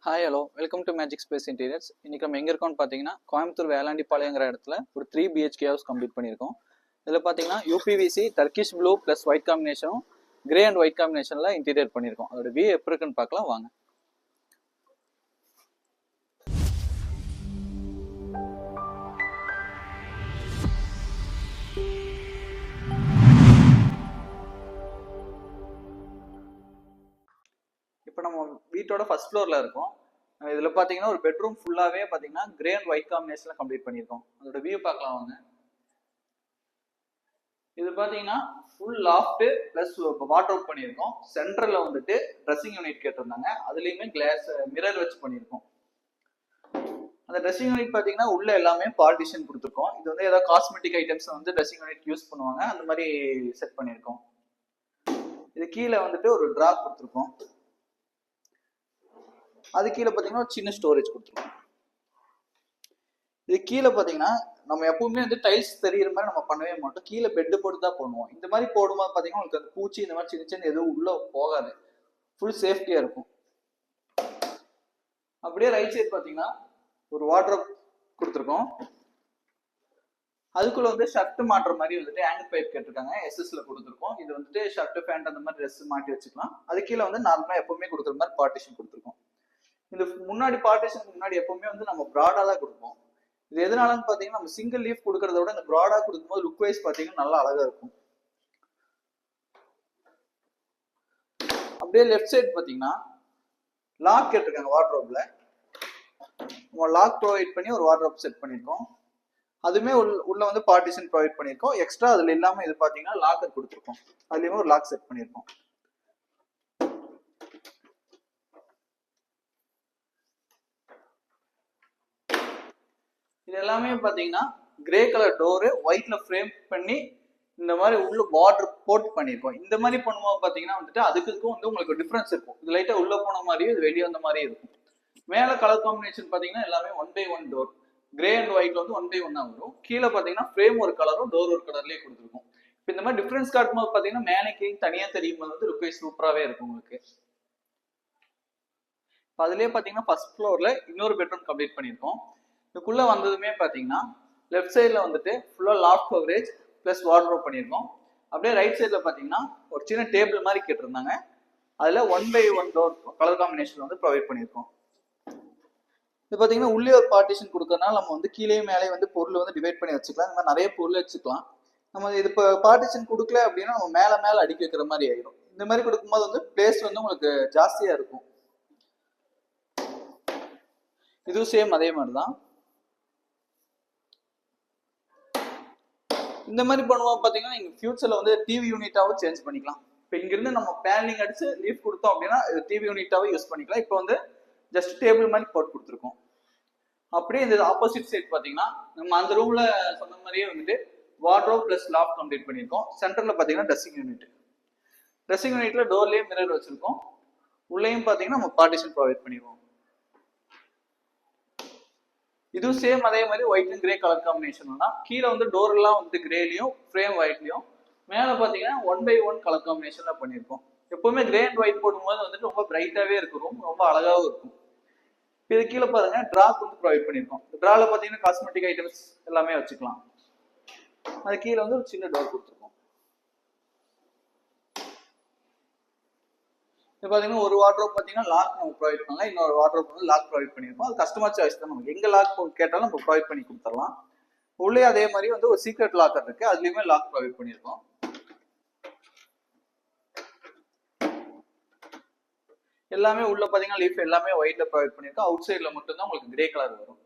Hi hello welcome to magic space interiors. இன்னைக்கு நம்ம எங்கே இருக்கோம்னு பார்த்தீங்கன்னா கோயம்புத்தூர் வேளாண்டிப்பாளையங்கிற இடத்துல ஒரு 3 BHK ஹவுஸ் கம்ப்ளீட் பண்ணியிருக்கோம். இதில் பார்த்தீங்கன்னா UPVC Turkish blue plus white காம்பினேஷனும் கிரே அண்ட் ஒயிட் காம்பினேஷனில் இன்டீரியர் பண்ணியிருக்கோம். அதோட வியூ எப்படி இருக்குன்னு பார்க்கலாம் வாங்க. இப்போ நம்ம வீட்டோட ஃபர்ஸ்ட் ஃப்ளோரில் இருக்கோம். இதில் பார்த்தீங்கன்னா ஒரு பெட்ரூம் ஃபுல்லாகவே பார்த்தீங்கன்னா கிரே அண்ட் ஒயிட் காம்பினேஷனில் கம்ப்ளீட் பண்ணியிருக்கோம். அதோட வியூ பார்க்கலாம் வாங்க. இது பார்த்தீங்கன்னா ஃபுல் லாஃப்ட் ப்ளஸ் வார்ட்ரோப் பண்ணியிருக்கோம். சென்டரில் வந்துட்டு ட்ரெஸ்ஸிங் யூனிட் கேட்டிருந்தாங்க. அதுலேயுமே கிளாஸ் மிரர் வச்சு பண்ணியிருக்கோம். அந்த ட்ரெஸ்ஸிங் யூனிட் பார்த்தீங்கன்னா உள்ள எல்லாமே பார்ட்டிஷன் கொடுத்துருக்கோம். இது வந்து ஏதாவது காஸ்மெட்டிக் ஐட்டம்ஸ் வந்து ட்ரெஸ்ஸிங் யூனிட் யூஸ் பண்ணுவாங்க, அந்த மாதிரி செட் பண்ணியிருக்கோம். இது கீழே வந்துட்டு ஒரு ட்ரா கொடுத்துருக்கோம். அது கீழே பார்த்தீங்கன்னா ஒரு சின்ன ஸ்டோரேஜ் கொடுத்துருக்கோம். இது கீழே பார்த்தீங்கன்னா நம்ம எப்பவுமே வந்து டைல்ஸ் தெரியுற மாதிரி நம்ம பண்ணவே மாட்டோம். கீழே பெட்டு போட்டு தான் பண்ணுவோம். இந்த மாதிரி போடும்போது பார்த்தீங்கன்னா உங்களுக்கு அந்த பூச்சி இந்த மாதிரி சின்ன சின்ன எதுவும் உள்ள போகாது, ஃபுல் சேஃப்டியா இருக்கும். அப்படியே ரைட் சைடு பார்த்தீங்கன்னா ஒரு வார்ட்ரோப் கொடுத்துருக்கோம். அதுக்குள்ள வந்து ஷர்ட் மாட்டுற மாதிரி வந்துட்டு ஹேங்கர் பைப் கேட்டிருக்காங்க, எஸ்எஸ்ல கொடுத்துருக்கோம். இது வந்துட்டு ஷர்ட் பேண்ட் அந்த மாதிரி ட்ரெஸ் மாட்டி வச்சுக்கலாம். அது கீழே வந்து நார்மலா எப்பவுமே கொடுக்குற மாதிரி பார்ட்டிஷன் கொடுத்துருக்கோம். இந்த முன்னாடி பார்ட்டிஷனுக்கு முன்னாடி எப்பவுமே வந்து நம்ம ப்ராடா தான் கொடுப்போம். இது எதனாலன்னு பாத்தீங்கன்னா நம்ம சிங்கிள் லீஃப் கொடுக்கறத விட இந்த ப்ராடா கொடுக்கும்போது லுக் வைஸ் பாத்தீங்கன்னா நல்லா அழகா இருக்கும். அப்படியே லெஃப்ட் சைடு பாத்தீங்கன்னா லாக் கேட்டிருக்காங்க. வார்ட்ரோப்ல நம்ம லாக் ப்ரொவைட் பண்ணி ஒரு வார்ட்ரோப் செட் பண்ணிருக்கோம். அதுமே உள்ள வந்து பார்ட்டிஷன் ப்ரொவைட் பண்ணிருக்கோம். எக்ஸ்ட்ரா அதுல இல்லாம இது பாத்தீங்கன்னா லாக்கர் கொடுத்துருக்கோம். அதுலயுமே ஒரு லாக் செட் பண்ணிருக்கோம். இது எல்லாமே பாத்தீங்கன்னா கிரே கலர் டோரு ஒயிட்ல ஃப்ரேம் பண்ணி இந்த மாதிரி உள்ள பார்டர் போட் பண்ணிருக்கோம். இந்த மாதிரி பண்ணும்போது பாத்தீங்கன்னா வந்துட்டு அதுக்கும் வந்து உங்களுக்கு டிஃபரன்ஸ் இருக்கும். இது லைட்டா உள்ள போன மாதிரியும் இது வெளியே வந்த மாதிரியும் இருக்கும். மேல கலர் காம்பினேஷன் பாத்தீங்கன்னா எல்லாமே 1x1 டோர். கிரே அண்ட் ஒயிட்ல வந்து 1x1 தான் வரும். கீழே பாத்தீங்கன்னா ஃப்ரேம் ஒரு கலரும் டோர் ஒரு கலர்லயே கொடுத்துருக்கும். இப்போ இந்த மாதிரி டிஃபரன்ஸ் காட்டும்போது பாத்தீங்கன்னா மேனைக்கு தனியா தெரியும் போது வந்து லுக் சூப்பராகவே இருக்கும் உங்களுக்கு. அதுலயே பாத்தீங்கன்னா ஃபர்ஸ்ட் ஃப்ளோர்ல இன்னொரு பெட்ரூம் கம்ப்ளீட் பண்ணிருக்கோம். இதுக்குள்ள வந்ததுமே பாத்தீங்கன்னா லெஃப்ட் சைட்ல வந்துட்டு ஃபுல்லா லாஃப்ட் கவரேஜ் பிளஸ் வார்ட்ரோப் பண்ணிருக்கோம். அப்படியே ரைட் சைட்ல பாத்தீங்கன்னா ஒரு சின்ன டேபிள் மாதிரி கேட்டிருந்தாங்க. அதுல 1x1 டோர் கலர் காம்பினேஷன் வந்து ப்ரொவைட் பண்ணிருக்கோம். இது பாத்தீங்கன்னா உள்ளே ஒரு பார்ட்டிஷன் கொடுக்கறதுனால நம்ம வந்து கீழே மேலே வந்து பொருள் வந்து டிவைட் பண்ணி வச்சுக்கலாம். இந்த மாதிரி நிறைய பொருள் வச்சுக்கலாம். நம்ம இது இப்போ பார்ட்டிஷன் கொடுக்கல அப்படின்னா நம்ம மேல அடுக்கி வைக்கிற மாதிரி ஆயிடும். இந்த மாதிரி கொடுக்கும்போது வந்து பிளேஸ் வந்து உங்களுக்கு ஜாஸ்தியா இருக்கும். இதுவும் சேம் அதே மாதிரிதான். இந்த மாதிரி பண்ணுவோம் பாத்தீங்கன்னா நீங்க ஃபியூச்சர்ல வந்து டிவி யூனிட்டாவும் சேஞ்ச் பண்ணிக்கலாம். இப்போ இங்கிருந்து நம்ம பேனலிங் அடிச்சு லீஃப் கொடுத்தோம் அப்படின்னா டிவி யூனிட்டாவும் யூஸ் பண்ணிக்கலாம். இப்போ வந்து ஜஸ்ட் டேபிள் மாதிரி போட்டு கொடுத்துருக்கோம். அப்படியே இந்த ஆப்போசிட் சைட் பாத்தீங்கன்னா நம்ம அந்த ரூம்ல சொன்ன மாதிரியே வந்துட்டு வார்ட்ரோப் பிளஸ் லாஃப்ட் கம்ப்ளீட் பண்ணிருக்கோம். சென்டர்ல பாத்தீங்கன்னா ட்ரெஸ்ஸிங் யூனிட். ட்ரெஸ்ஸிங் யூனிட்ல டோர்லயே மிரர் வச்சிருக்கோம். உள்ளேயும் பாத்தீங்கன்னா நம்ம பார்ட்டிஷன் ப்ரொவைட் பண்ணிடுவோம். இதுவும் சேம் அதே மாதிரி white and grey colour combination தான். கீழே வந்து டோர் எல்லாம் வந்து கிரேலையும் ஃப்ரேம் ஒயிட்லயும், மேல பாத்தீங்கன்னா 1x1 கலர் காம்பினேஷன்ல பண்ணிருக்கோம். எப்பவுமே கிரே அண்ட் ஒயிட் போடும்போது வந்துட்டு ரொம்ப பிரைட்டாவே இருக்கும், ரொம்ப அழகாவும் இருக்கும். இது கீழே பாருங்க ட்ராக் வந்து ப்ரொவைட் பண்ணிருக்கோம். ட்ரால பாத்தீங்கன்னா காஸ்மெட்டிக் ஐட்டம்ஸ் எல்லாமே வச்சுக்கலாம். அது கீழே வந்து ஒரு சின்ன டோர் கொடுத்துருக்கோம். இப்போ பாத்தீங்கன்னா ஒரு வார்ட்ரோப் பாத்தீங்கன்னா லாக் நம்ம ப்ரொவைட் பண்ணலாம். இன்னொரு வார்ட்ரோப் வந்து லாக் ப்ரொவைட் பண்ணிருக்கோம். அது கஸ்டமர் சாய்ஸ் தான். நமக்கு எங்க லாக் கேட்டாலும் நம்ம ப்ரொவைட் பண்ணி கொடுத்துடலாம். உள்ளே அதே மாதிரி வந்து ஒரு சீக்ரெட் லாக்கர் இருக்கு, அதுலயுமே லாக் ப்ரொவைட் பண்ணிருக்கோம். எல்லாமே உள்ள பாத்தீங்கன்னா லீஃப் எல்லாமே ஒயிட்ல ப்ரொவைட் பண்ணிருக்கோம். அவுட் சைட்ல மட்டும் தான் உங்களுக்கு கிரே கலர் வரும்.